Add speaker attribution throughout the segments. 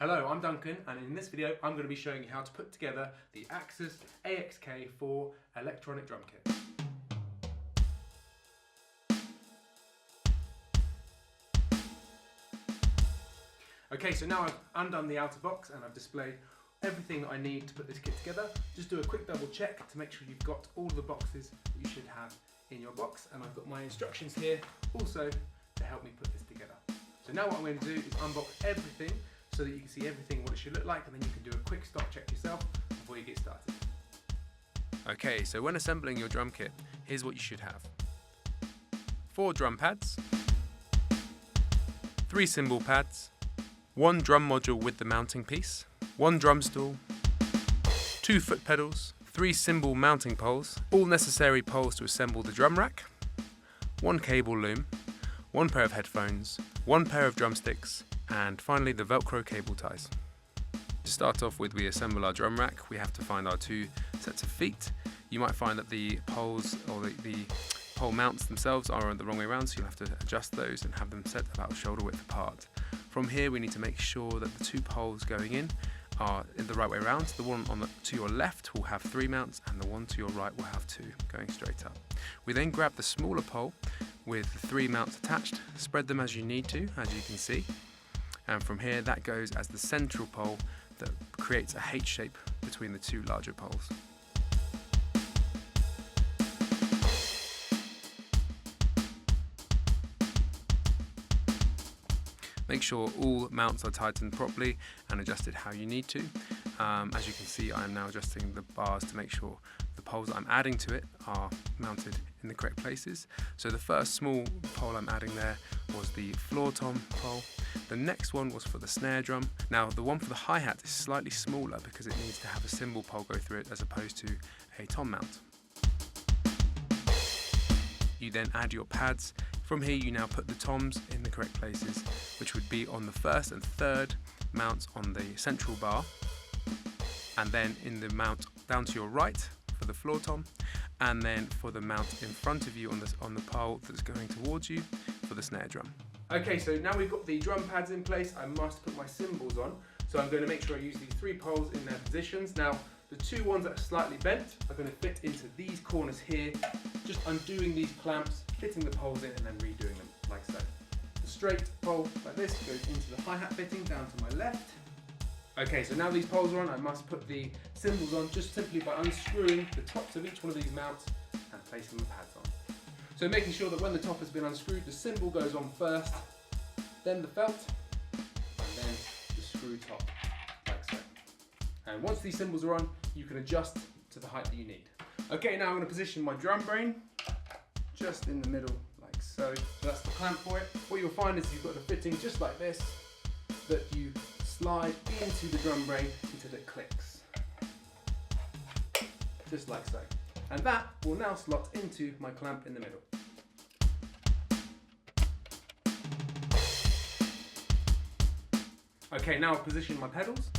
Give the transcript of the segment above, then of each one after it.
Speaker 1: Hello, I'm Duncan, and in this video I'm going to be showing you how to put together the Axus AXK4 electronic drum kit. Okay, so now I've undone the outer box and I've displayed everything that I need to put this kit together. Just do a quick double check to make sure you've got all the boxes that you should have in your box, and I've got my instructions here also to help me put this together. So now what I'm going to do is unbox everything so that you can see everything, what it should look like, and then you can do a quick stock check yourself before you get started.
Speaker 2: Okay, so when assembling your drum kit, here's what you should have. 4 drum pads, 3 cymbal pads, 1 drum module with the mounting piece, 1 drum stool, 2 foot pedals, 3 cymbal mounting poles, all necessary poles to assemble the drum rack, 1 cable loom, 1 pair of headphones, 1 pair of drumsticks, and finally the Velcro cable ties. To start off with, we assemble our drum rack. We have to find our 2 sets of feet. You might find that the poles or the pole mounts themselves are the wrong way around, so you'll have to adjust those and have them set about shoulder width apart. From here we need to make sure that the 2 poles going in are in the right way around. The one to your left will have 3 mounts and the one to your right will have 2 going straight up. We then grab the smaller pole with the 3 mounts attached, spread them as you need to, as you can see, and from here that goes as the central pole that creates a H shape between the 2 larger poles. Make sure all mounts are tightened properly and adjusted how you need to. As you can see, I am now adjusting the bars to make sure the poles that I'm adding to it are mounted in the correct places. So the first small pole I'm adding there was the floor tom pole. The next one was for the snare drum. Now the one for the hi-hat is slightly smaller because it needs to have a cymbal pole go through it as opposed to a tom mount. You then add your pads. From here you now put the toms in the correct places, which would be on the first and third mounts on the central bar, and then in the mount down to your right for the floor tom, and then for the mount in front of you on the pole that's going towards you for the snare drum.
Speaker 1: Okay, so now we've got the drum pads in place, I must put my cymbals on. So I'm going to make sure I use these 3 poles in their positions. Now, the 2 ones that are slightly bent are going to fit into these corners here, just undoing these clamps, fitting the poles in and then redoing them like so. The straight pole like this goes into the hi-hat fitting down to my left. Okay, so now these poles are on, I must put the cymbals on just simply by unscrewing the tops of each one of these mounts and placing the pads on. So making sure that when the top has been unscrewed, the cymbal goes on first, then the felt, and then the screw top, like so. And once these cymbals are on, you can adjust to the height that you need. Okay, now I'm going to position my drum brain just in the middle, like so. That's the clamp for it. What you'll find is you've got a fitting just like this, that you slide into the drum brain until it clicks. Just like so. And that will now slot into my clamp in the middle. Okay, now I've positioned my pedals.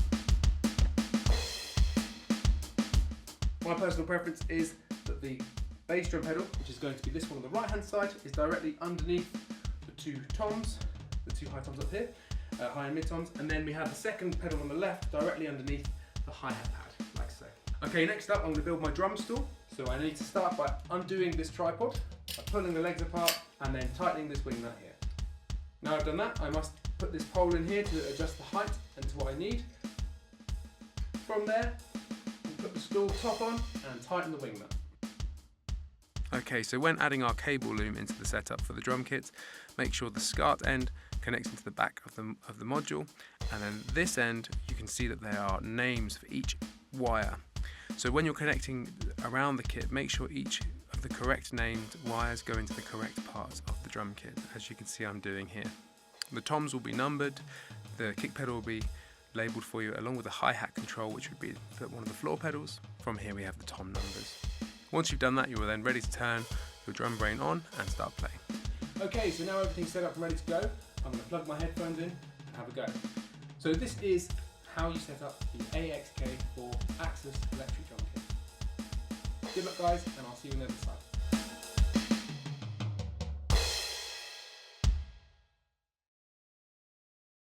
Speaker 1: My personal preference is that the bass drum pedal, which is going to be this one on the right hand side, is directly underneath the 2 toms, the 2 high toms up here, high and mid toms, and then we have the second pedal on the left directly underneath the hi-hat pad, like so. Okay, next up I'm going to build my drum stool. So I need to start by undoing this tripod, by pulling the legs apart and then tightening this wing nut here. Now I've done that, I must put this pole in here to adjust the height and to what I need. From there, put the stool top on and tighten the wing nut.
Speaker 2: Okay, so when adding our cable loom into the setup for the drum kit, make sure the SCART end connects into the back of the module, and then this end you can see that there are names for each wire. So when you're connecting around the kit, make sure each of the correct named wires go into the correct parts of the drum kit, as you can see I'm doing here. The toms will be numbered, the kick pedal will be labelled for you, along with the hi-hat control, which would be one of the floor pedals. From here we have the tom numbers. Once you've done that, you are then ready to turn your drum brain on and start playing.
Speaker 1: Okay, so now everything's set up and ready to go. I'm going to plug my headphones in and have a go. So this is how you set up the AXK4 Axus electric drum kit. Good luck guys, and I'll see you on the other side.